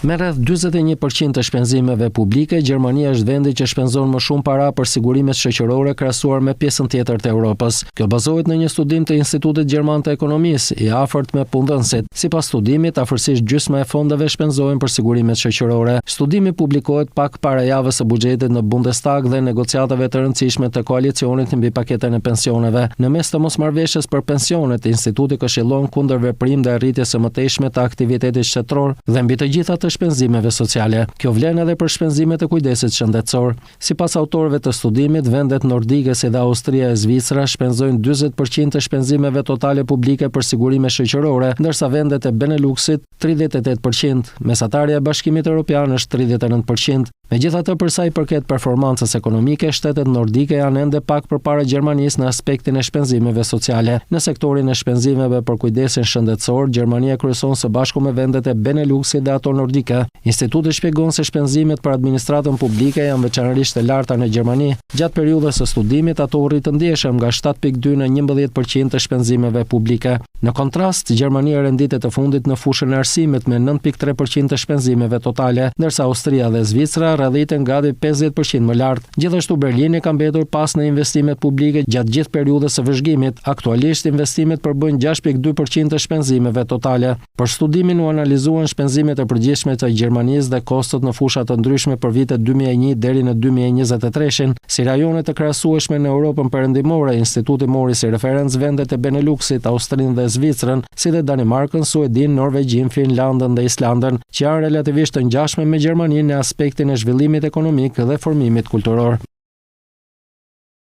Me rreth 41% të shpenzimeve publike, Gjermania është vendi që shpenzon më shumë para për sigurimet shoqërore krahasuar me pjesën tjetër të Europës. Kjo bazohet në një studim të Institutit Gjerman të Ekonomisë, i afërt me punëdhënësit. Sipas studimit, afërsisht gjysma e fondeve shpenzohen për sigurimet shoqërore. Studimi publikohet pak para javës së buxhetit në Bundestag dhe negociatave të rëndësishme të koalicionit mbi paketën e pensioneve. Në mes të mosmarrveshjes për pensionet, instituti këshillon kundër veprim dhe arritjes së mëtejshme të aktivitetit shtetëror dhe mbi të gjitha të shpenzimeve sociale. Kjo vlen edhe për shpenzimet e kujdesit shëndetësor. Sipas autorëve të studimit, vendet nordike si dhe Austria e Zvicra shpenzojnë 40% të shpenzimeve totale publike për sigurime shoqërore, ndërsa vendet e Beneluxit 38%. Mesatarja e Bashkimit Evropian është 39%. Megjithatë, për sa i përket performancës ekonomike, shtetet nordike janë ende pak përpara Gjermanisë në aspektin e shpenzimeve sociale. Në sektorin e shpenzimeve për kujdesin shëndetësor, Gjermania kryeson së bashku me vendet e Beneluxit dhe ato nordike. Instituti shpjegon se shpenzimet për administratën publike janë veçanërisht të larta në Gjermani. Gjatë periudhës së studimit, ato u rritën ndjeshëm nga 7.2 në 11% të shpenzimeve publike. Në kontrast, Gjermania renditet të fundit në fushën e arsimit me 9.3% të shpenzimeve totale, ndërsa Austria dhe Zvicra rrjedhiten gati 50% më lart. Gjithashtu Berlini ka mbetur pas në investimet publike gjatë gjithë periudhës së vëzhgimit. Aktualisht investimet përbëjnë 6.2% të shpenzimeve totale. Për studimin u analizuan shpenzimet e përgjithshme të Gjermanisë dhe kostot në fusha të ndryshme për vitet 2001 deri në 2023. Si rajone të krahasueshme në Europën Perëndimore, instituti mori si referencë vendet e Beneluxit, Austrinë dhe Zvicrën, si dhe Danimarkën, Suedin, Norvegjin, Finlandën dhe Islandën, që janë relativisht të ngjashme me Gjermaninë në aspektin e zhvillimit ekonomik dhe formimit kulturor.